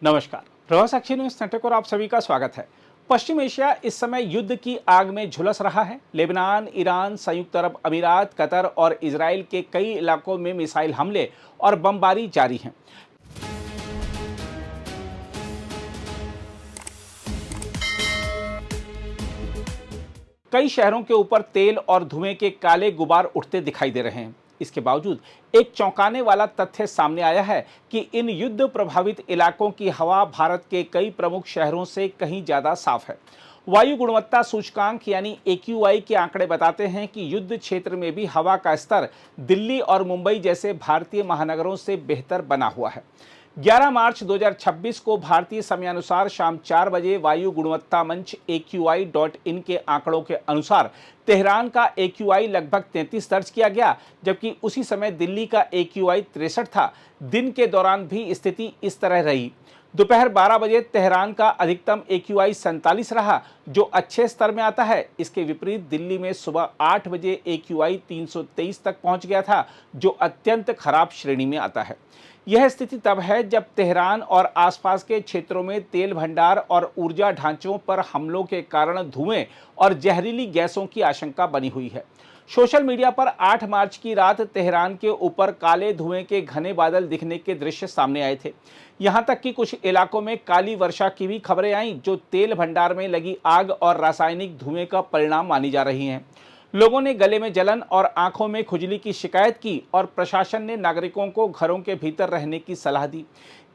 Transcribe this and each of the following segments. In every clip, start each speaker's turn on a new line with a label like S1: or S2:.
S1: नमस्कार। प्रभा साक्षी news network और आप सभी का स्वागत है। पश्चिम एशिया इस समय युद्ध की आग में झुलस रहा है। लेबनान, ईरान, संयुक्त अरब अमीरात, कतर और इजराइल के कई इलाकों में मिसाइल हमले और बमबारी जारी हैं। कई शहरों के ऊपर तेल और धुएं के काले गुबार उठते दिखाई दे रहे हैं। इसके बावजूद एक चौंकाने वाला तथ्य सामने आया है कि इन युद्ध प्रभावित इलाकों की हवा भारत के कई प्रमुख शहरों से कहीं ज्यादा साफ है। वायु गुणवत्ता सूचकांक यानी AQI के आंकड़े बताते हैं कि युद्ध क्षेत्र में भी हवा का स्तर दिल्ली और मुंबई जैसे भारतीय महानगरों से बेहतर बना हुआ है। 11 मार्च 2026 को भारतीय समयानुसार शाम 4 बजे वायु गुणवत्ता मंच AQI.in के आंकड़ों के अनुसार तेहरान का AQI लगभग 33 दर्ज किया गया, जबकि उसी समय दिल्ली का AQI 63 था। दिन के दौरान भी स्थिति इस तरह रही। दोपहर 12 बजे तेहरान का अधिकतम AQI 47 रहा, जो अच्छे स्तर में आता है। इसके विपरीत दिल्ली में सुबह 8 बजे AQI 323 तक पहुंच गया था, जो अत्यंत खराब श्रेणी में आता है। यह स्थिति तब है जब तेहरान और आसपास के क्षेत्रों में तेल भंडार और ऊर्जा ढांचों पर हमलों के कारण धुएं और जहरीली गैसों की आशंका बनी हुई है। सोशल मीडिया पर 8 मार्च की रात तेहरान के ऊपर काले धुएं के घने बादल दिखने के दृश्य सामने आए थे। यहां तक कि कुछ इलाकों में काली वर्षा की भी खबरें आईं, जो तेल भंडार में लगी आग और रासायनिक धुएं का परिणाम मानी जा रही हैं। लोगों ने गले में जलन और आंखों में खुजली की शिकायत की और प्रशासन ने नागरिकों को घरों के भीतर रहने की सलाह दी।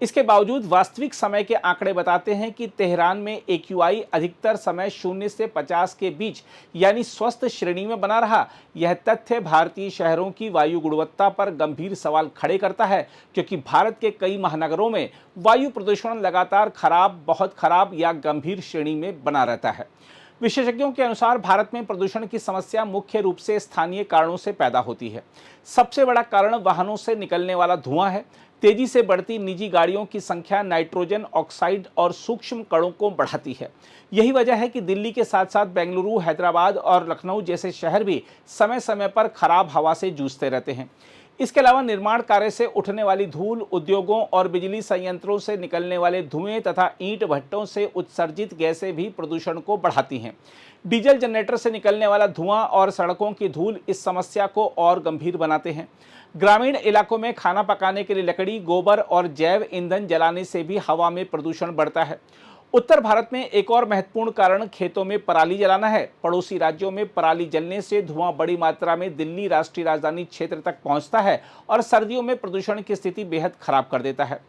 S1: इसके बावजूद वास्तविक समय के आंकड़े बताते हैं कि तेहरान में AQI अधिकतर समय 0 से 50 के बीच यानी स्वस्थ श्रेणी में बना रहा। यह तथ्य भारतीय शहरों की वायु गुणवत्ता पर गंभीर सवाल खड़े करता है, क्योंकि भारत के कई महानगरों में वायु प्रदूषण लगातार खराब, बहुत खराब या गंभीर श्रेणी में बना रहता है। विशेषज्ञों के अनुसार भारत में प्रदूषण की समस्या मुख्य रूप से स्थानीय कारणों से पैदा होती है। सबसे बड़ा कारण वाहनों से निकलने वाला धुआं है। तेजी से बढ़ती निजी गाड़ियों की संख्या नाइट्रोजन ऑक्साइड और सूक्ष्म कणों को बढ़ाती है। यही वजह है कि दिल्ली के साथ साथ बेंगलुरु, हैदराबाद और लखनऊ जैसे शहर भी समय समय पर खराब हवा से जूझते रहते हैं। इसके अलावा निर्माण कार्य से उठने वाली धूल, उद्योगों और बिजली संयंत्रों से निकलने वाले धुएं तथा ईंट भट्टों से उत्सर्जित गैसें भी प्रदूषण को बढ़ाती हैं। डीजल जनरेटर से निकलने वाला धुआं और सड़कों की धूल इस समस्या को और गंभीर बनाते हैं। ग्रामीण इलाकों में खाना पकाने के लिए लकड़ी, गोबर और जैव ईंधन जलाने से भी हवा में प्रदूषण बढ़ता है। उत्तर भारत में एक और महत्वपूर्ण कारण खेतों में पराली जलाना है। पड़ोसी राज्यों में पराली जलने से धुआं बड़ी मात्रा में दिल्ली राष्ट्रीय राजधानी क्षेत्र तक पहुंचता है और सर्दियों में प्रदूषण की स्थिति बेहद खराब कर देता है।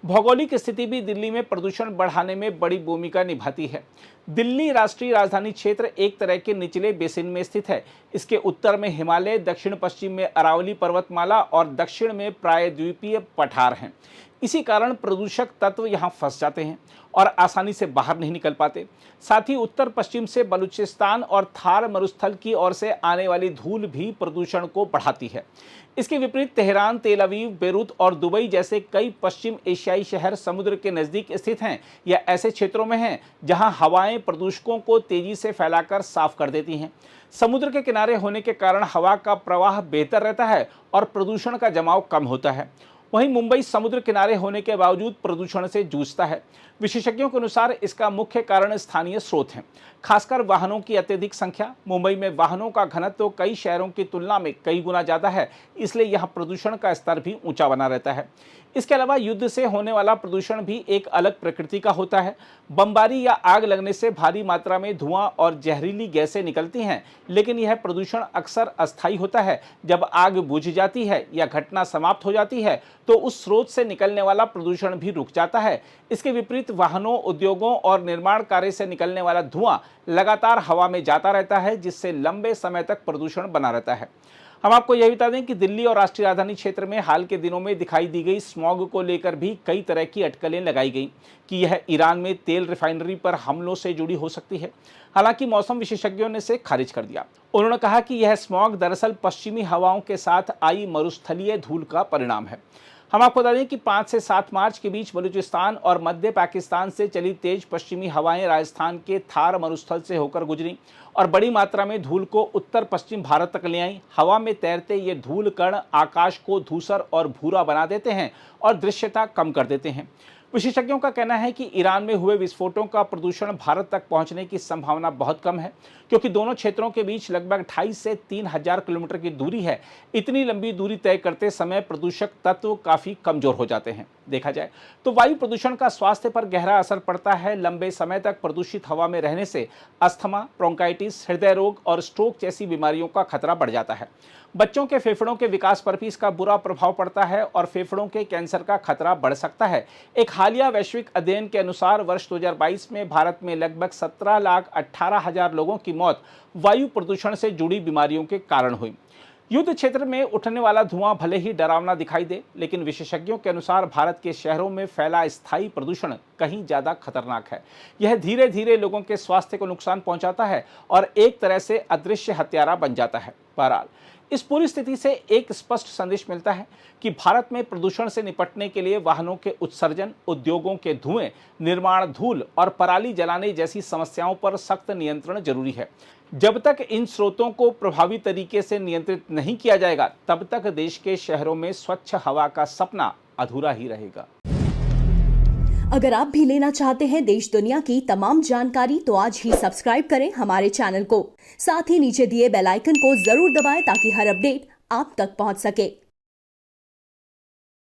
S1: भौगोलिक स्थिति भी दिल्ली में प्रदूषण बढ़ाने में बड़ी भूमिका निभाती है। दिल्ली राष्ट्रीय राजधानी क्षेत्र एक तरह के निचले बेसिन में स्थित है। इसके उत्तर में हिमालय, दक्षिण पश्चिम में अरावली पर्वतमाला और दक्षिण में प्रायद्वीपीय पठार हैं। इसी कारण प्रदूषक तत्व यहाँ फंस जाते हैं और आसानी से बाहर नहीं निकल पाते। साथ ही उत्तर पश्चिम से बलूचिस्तान और थार मरुस्थल की ओर से आने वाली धूल भी प्रदूषण को बढ़ाती है। इसके विपरीत तेहरान, तेल अवीव, बेरूत और दुबई जैसे कई पश्चिम एशियाई शहर समुद्र के नज़दीक स्थित हैं या ऐसे क्षेत्रों में हैं जहां हवाएं प्रदूषकों को तेजी से फैलाकर साफ कर देती हैं। समुद्र के किनारे होने के कारण हवा का प्रवाह बेहतर रहता है और प्रदूषण का जमाव कम होता है। वहीं मुंबई समुद्र किनारे होने के बावजूद प्रदूषण से जूझता है। विशेषज्ञों के अनुसार इसका मुख्य कारण स्थानीय स्रोत हैं, खासकर वाहनों की अत्यधिक संख्या। मुंबई में वाहनों का घनत्व कई शहरों की तुलना में कई गुना ज़्यादा है, इसलिए यहाँ प्रदूषण का स्तर भी ऊंचा बना रहता है। इसके अलावा युद्ध से होने वाला प्रदूषण भी एक अलग प्रकृति का होता है। बमबारी या आग लगने से भारी मात्रा में धुआं और जहरीली गैसें निकलती हैं, लेकिन यह प्रदूषण अक्सर अस्थायी होता है। जब आग बुझ जाती है या घटना समाप्त हो जाती है तो उस स्रोत से निकलने वाला प्रदूषण भी रुक जाता है। इसके विपरीत वाहनों, उद्योगों और निर्माण कार्य से निकलने वाला धुआं लगातार हवा में जाता रहता है, जिससे लंबे समय तक प्रदूषण बना रहता है। हम आपको यह बता दें कि दिल्ली और राष्ट्रीय राजधानी क्षेत्र में हाल के दिनों में दिखाई दी गई स्मॉग को लेकर भी कई तरह की अटकलें लगाई गई कि यह ईरान में तेल रिफाइनरी पर हमलों से जुड़ी हो सकती है। हालांकि मौसम विशेषज्ञों ने इसे खारिज कर दिया। उन्होंने कहा कि यह स्मॉग दरअसल पश्चिमी हवाओं के साथ आई मरुस्थलीय धूल का परिणाम है। हम आपको बता दें कि 5 से 7 मार्च के बीच बलूचिस्तान और मध्य पाकिस्तान से चली तेज पश्चिमी हवाएं राजस्थान के थार मरुस्थल से होकर गुजरी और बड़ी मात्रा में धूल को उत्तर पश्चिम भारत तक ले आईं। हवा में तैरते ये धूल कण आकाश को धूसर और भूरा बना देते हैं और दृश्यता कम कर देते हैं। विशेषज्ञों का कहना है कि ईरान में हुए विस्फोटों का प्रदूषण भारत तक पहुंचने की संभावना बहुत कम है, क्योंकि दोनों क्षेत्रों के बीच लगभग 2,500 से 3,000 किलोमीटर की दूरी है। इतनी लंबी दूरी तय करते समय प्रदूषक तत्व काफी कमजोर हो जाते हैं। देखा जाए तो वायु प्रदूषण का स्वास्थ्य पर गहरा असर पड़ता है। लंबे समय तक प्रदूषित हवा में रहने से अस्थमा, ब्रोंकाइटिस, हृदय रोग और स्ट्रोक जैसी बीमारियों का खतरा बढ़ जाता है। बच्चों के फेफड़ों के विकास पर भी इसका बुरा प्रभाव पड़ता है और फेफड़ों के कैंसर का खतरा बढ़ सकता है। एक हालिया वैश्विक अध्ययन के अनुसार वर्ष 2022 में भारत में लगभग 17,18,000 लोगों की मौत वायु प्रदूषण से जुड़ी बीमारियों के कारण हुई। युद्ध क्षेत्र में उठने वाला धुआं भले ही डरावना दिखाई दे, लेकिन विशेषज्ञों के अनुसार भारत के शहरों में फैला स्थायी प्रदूषण कहीं ज्यादा खतरनाक है। यह धीरे धीरे लोगों के स्वास्थ्य को नुकसान पहुंचाता है और एक तरह से अदृश्य हत्यारा बन जाता है। बहरहाल, इस पूरी स्थिति से एक स्पष्ट संदेश मिलता है कि भारत में प्रदूषण से निपटने के लिए वाहनों के उत्सर्जन, उद्योगों के धुएं, निर्माण धूल और पराली जलाने जैसी समस्याओं पर सख्त नियंत्रण जरूरी है। जब तक इन स्रोतों को प्रभावी तरीके से नियंत्रित नहीं किया जाएगा, तब तक देश के शहरों में स्वच्छ हवा का सपना अधूरा ही रहेगा।
S2: अगर आप भी लेना चाहते हैं देश दुनिया की तमाम जानकारी, तो आज ही सब्सक्राइब करें हमारे चैनल को। साथ ही नीचे दिए बेल आइकन को जरूर दबाएं ताकि हर अपडेट आप तक पहुंच सके।